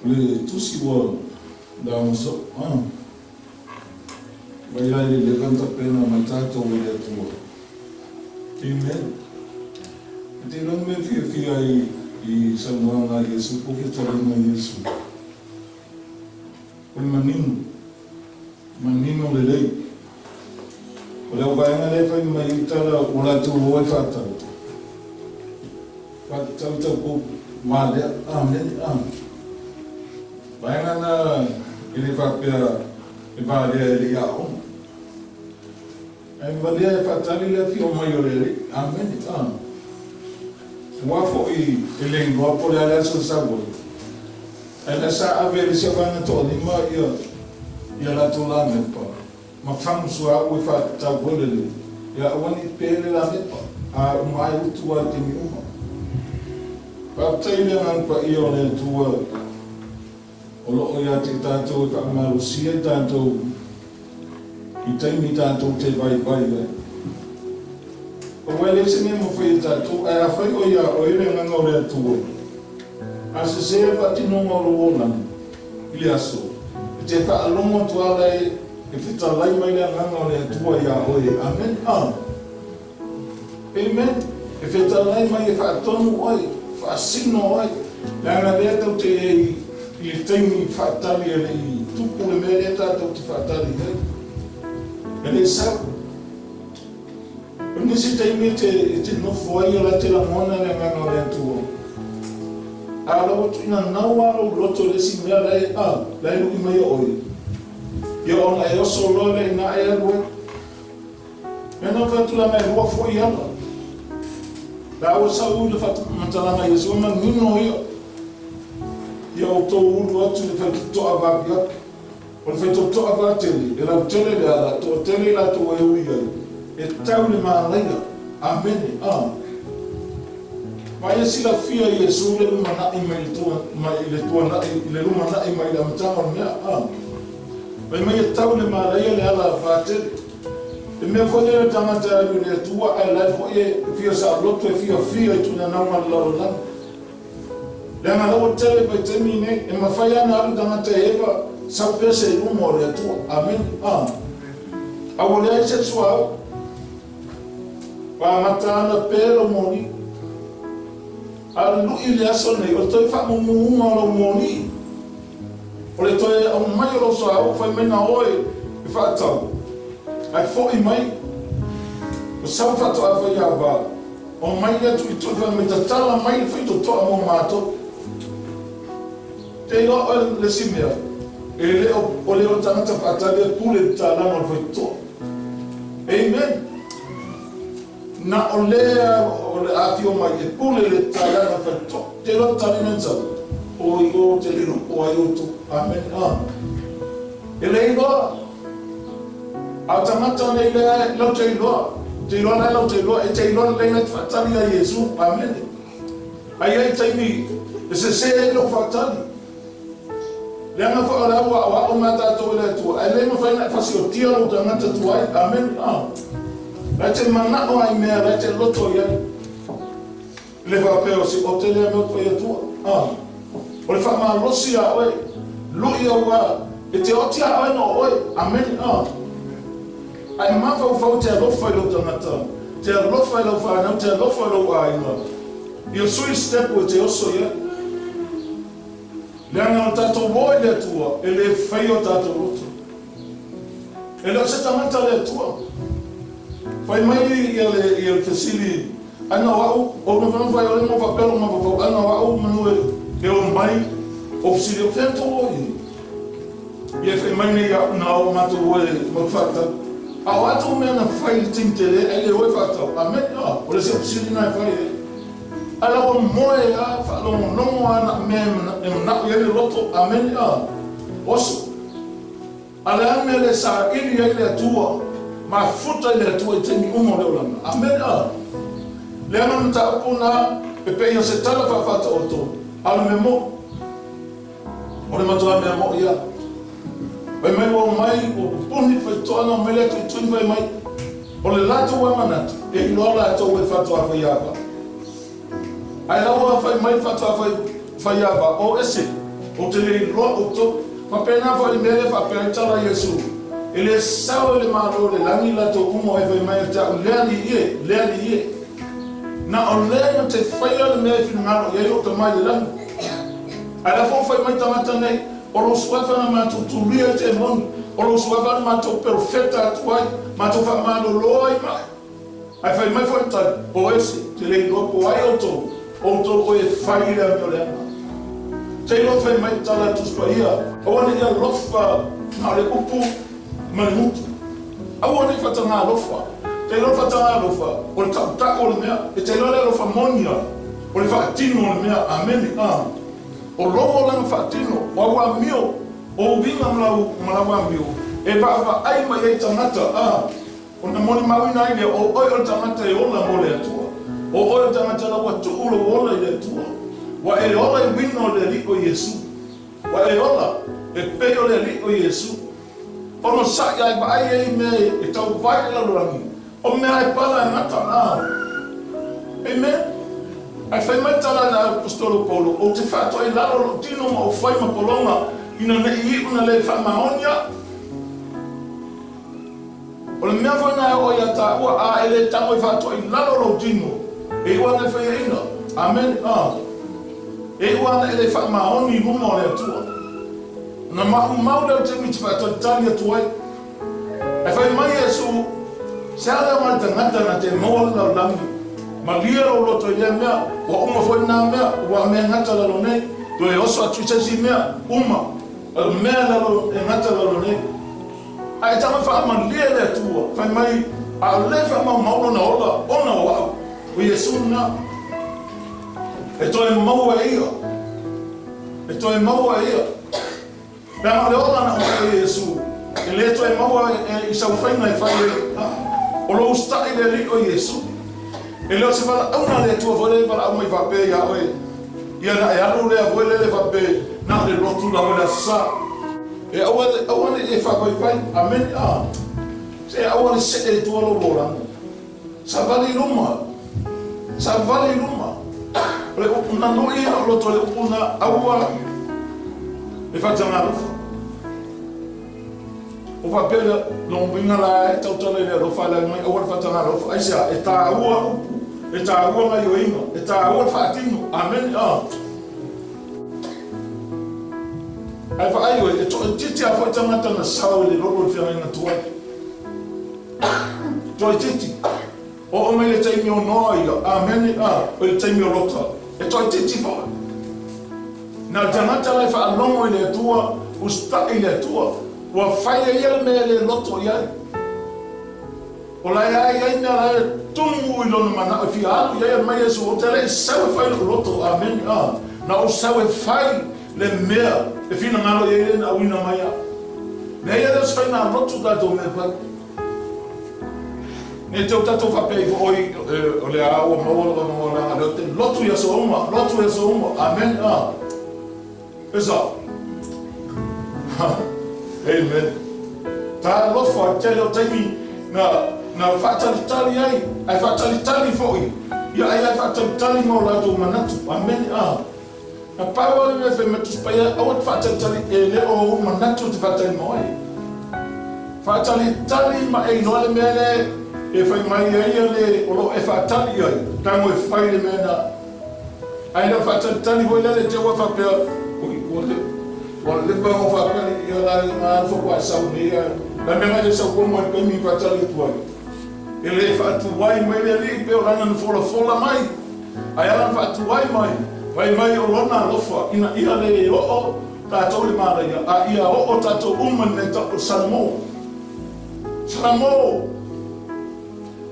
tout ce qui va dans ça, il y a les grandes peines à matin, tout le tout. Amen. Et non me fie I sangwa nga Yesu po kita rin Yesu. Kung manino lelay. Wala ba nga lefa yung maitala wala tu huwag fata. Fata po mali amen Bayan na ilifapia ibadia iliyao. Ay badia fata nila fiyo mayoreli amen Wafo iling wapo dala sa sabon. Ay nasa averi siya ba na to, lima iya latulamin pa. Mafangsuwa ko ifatabulili. Ya awan ipele lamin pa. Umayo tuwa timi uma. Patay lang pa iyo na tuwa. Olo oyati tanto ikamalusia tanto. Itay mi tanto te bye-bye. Wale sini mo foi tatu a foi oia oile ngangore tuo ase se fati no ngoro wona iliaso te fa alongo tuala e fita lai mai ngangore tuo ya oie amen amen e fita lai mai fa tonu oi fa sino oi la na beta te il temi fatali e tu pour le merita te fatali ele sa Nisi taimi te no foi la te la mona le ngano le tuo. Ala o tu na nawa o loto le si mea lai lai lu mai oi. Yo on ai o solo le na ai lo. E no fa tu la mai lo foi ala. La o sa u le fa matala mai so ma nino yo. Yo to u lo tu le fa to ava bia. O le fa to ava tele. E la tele la to tele la to e ui ai. E tau le maalaina, amene, Mai sila fia Yesu le lumana mai tua, mai le tua na le lumana mai la mtama mea, Mai tau le maalaina le ala vate. E me fone le tangata le tua ai la fo e fia sa loto e fia tu na na la. Le na lo tele pe temine e mafaya na lu tangata eva sa pese lumo le tua, amen, Awole se suau. Wa matana pero moni alu ile asone o toi fa mo lo moni o le toi o mai lo so au fa mena oi fa ta ai fo I mai o sa fa to a fa ya ba o mai ya tu fa me ta tala mai fa to mo mato te lo le simia e le o le o tanga fa ta le pule ta la mo fa to amen Na olea ole afio mai e pule le tala na fatto te lo tali menza o io te lo o aiuto amen e lei lo automata lei lo te lo e te lo lei na fatali a Gesù amen ai taimi e se lo fatali le na fa la wa o mata to le tu e lei mo fa na fasio tio lo tamata tu ai amen Rete mana o ai mea rete loto ia. Le va pe o si o tele me ko ia tua. O le fa ma losi a oi. Lu ia wa e te o tia ai no oi. Amen. Ai ma fa te lo fa lo tangata. Te lo fa lo fa na te lo fa lo ai no. Io sui step o te o so ia. Le ana tato voi le tua e le fai o tato loto. E lo se tamata le tua. Fai mai il fasili ana wau o no vai o no va pelo no va ana wau manu e o mai ofsili o fento oi e fai mai ne ya na o mato o mo fata a watu me na fai tintele ele o fata amen o le se ofsili na fai ala o moe a fa lo no ana me na ele loto amen oso ala me le sa ili ele tua ma futa le tua teni umo le olana amen le ana ta puna e pe yo se tala fa fata oto al memo o le matua memo ia vai mai o mai o puni fe to ana mele tu tu vai mai o le lato wa manat e no la to we fata fa yava ai la wa fa mai fata fa yava o ese o te le loa o to papena fo le mele fa pe tala Yesu ele sao le malo le langi la to umo e vai mai ta le ie na o le te faia le mele fin ngalo ye o to mai le langi ala fo fai mai tamata nei o lo suafa na ma tu ria te mon o lo suafa na ma to perfetta tuai ma to fa malo loi mai ai fai mai fo ta o ese te le no po ai o to o e fai le mele te lo fai mai tala tu spaia o ane ia lofa na le upu manutu au ane fatanga lofa te lo fatanga lofa o le ta o le mea e te lo le lofa monia o le fatino o le mea amen o lomo lang fatino o awa mio o vinga malawa mio e va ai mai e tangata o na moni mawina ile o o tangata e ola mole atua o tangata la watu ulo ola ile atua wa e ola e wino le liko Yesu wa e ola e peo le liko Yesu ono sa ya ba ai me e tau vai la rangi o me ai pala ngata amen ai fai mai tala na apostolo Paulo o te fato ai lalo tino ma o fai ma polonga ina ne i una le fa maonia o le mea fana o ia ta ua a ele tango i fato ai lalo tino e ua ne fai ina amen e ua ne ele fa maoni luma o le atua na mau leo te miti fato tali atuai ai fai mai Yesu se ala ma tangata na te moa la langi ma lia o loto ia mea wa uma foi na mea wa mea ngata la lone to e oso atu tesi mea uma mea la lo e ngata la lone ai tama fa ma lia le tua fai mai a le fa ma maulo na ola ona wa o Yesu na e to e mau ia na ma le ola na o Yesu e le to e mau e sa fai na fai o lo sta ile li o Yesu e leo se vala una le tua vole para uma va pe ya oi ia na e alu le vole le va pe na le lotu la vole sa e awane e fa koi pai amen se awane se e tua lo bola sa vale luma le una no ia lo to le una awa e fa tanga o va pe lo mbinga la e tau tole le lo fa la mai o fa tanga lo ai sa e ta awa e ta ua mai o inga, e ta ua whaatino, amen, ai wha ai oe, e titi a whai tangata na sao le lolo le whianga tuai. Toi titi, o me le taimi o noa ia, amen, o le taimi o rota, e toi titi whai. Na tangata lai wha alongo i le atua, usta i le atua, ua whai e ia me le loto iai. O lai ai na tungu i lona mana fi alu ia mai Yesu o tele sawe fai loto amen na o sawe fai le mea e fina ngalo ia na wina mai me ia des fai na loto da do me fai ne te tato fa pe oi o le a o mo na loto ia so uma amen esa amen ta lo fa tele o temi na fatalitali ai fatalitali foi ia ai fatalitali mo la do manatu amen na pawa le fe metus pa ia o fatalitali ele o manatu te fatali mo ai fatalitali ma e no le mele e fai mai ia le o lo e fatali ai tango e fai le mena ai na fatalitali voi le te wa fa pe o le ba o fa pe ia la ma fo kwa sa unia la mena de sa ko mo pe mi fatali tuai ele fatuai mai le li pe ona no fola mai ai ala fatuai mai mai o lona lofa ina ia le o tatou le mara ia o tatou umman ne tatou salamo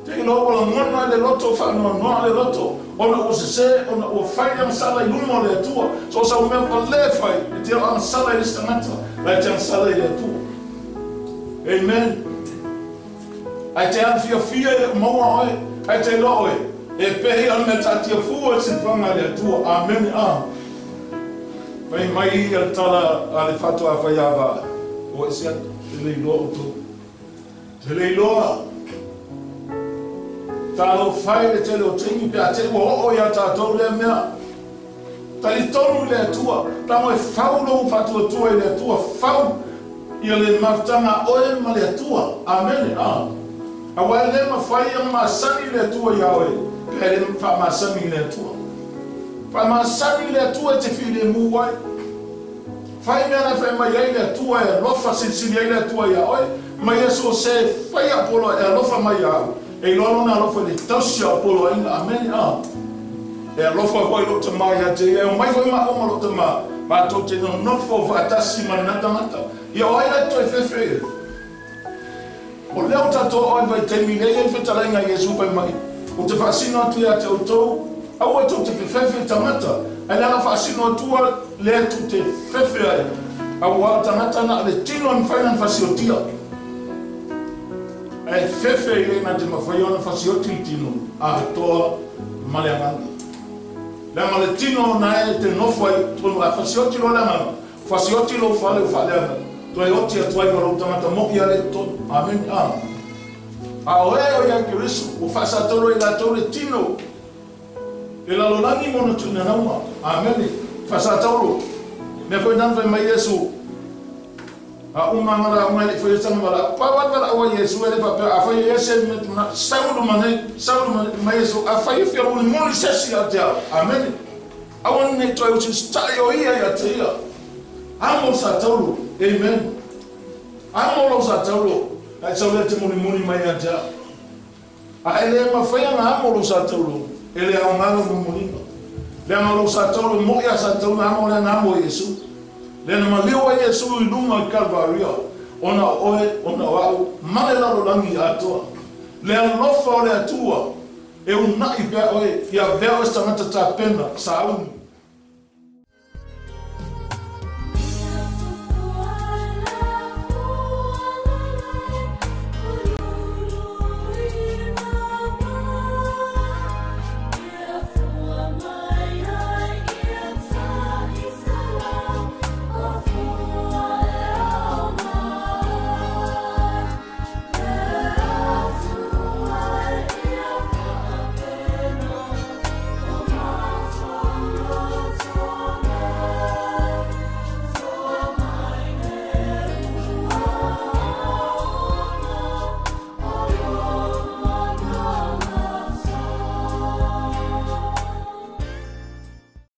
te lo o ngona le loto fa no le loto ona o se ona o fai am sala i lumo le tua so sa o me le fai te am sala i stanata la te am sala i tua amen ai te fia e maua oi, ai te loe, e pehi an me tatia fua si whanga le atua, amen, Pai mai i al tala a le whatua whaiawa, o e sia te leiloa o tō. Te leiloa, tālo whai le tele o tingi, pe a te o ia tātou le mea, Tali tonu le atua, tamo e fau lo fatu atua le atua, fau ia le maftanga oe ma le atua. Amen. Awa le mawhai ang masani le atua ia oe, pe le fa masani le atua. Fa masani le atua te fi le muwai. Fai mea na fai mai ai le atua e lofa sinsini ai le atua ia oe, ma Yesu se fai apolo e lofa mai au. E lono na lofa le tausi apolo ainga. Amen. E alofa hoi lo te mai a te e o mai hoi ma oma lo te ma ma tō te no nofo vatasi ma nata ngata i o aina to e whewhe o leo tato oi vai te mine e whetarenga Yesu vai mai o te whasino atu a te autou au e tō te whewhe tamata e nana whasino atua lea tō te whewhe ai au a tangata na le tino an whainan whasiotia e whewhe e na te mawhaiona whasioti tino a toa maleanganga. Lama le tino na e te nofo ai tonu a whasioti lo lama, whasioti lo whale o whaleanga, tu e oti atu ai waro tamata moki ale tonu. Amen. A oe o ia kirisu, o whasatoro i la tau le tino, e la lolangi mono tuna nauma. Amen. Whasatoro, me foi nan vai mai Yesu, a umangara umai le foi tanga wala, pawan wala o Yesu e le pape, a foi Yesu me saudu mai Yesu, a foi fia uni moni sesi a te amen. A wani ne toi uti stai o ia ia te ia. Amo sa tauru, amen. Amo lo sa tauru, a tau le te moni mai a te a ele ma foi na amo lo sa tauru, ele a ngalo no moni. Le amo lo sa tauru, mo ia sa tauru, amo le na amo Yesu. Lena maliwa Yesu I luma Calvaria, ona oe, ona wau, male lalo langi atoa. Lea lofa o le atua, e unai bea oe, ia bea o esta ngata ta pena, sa aunu.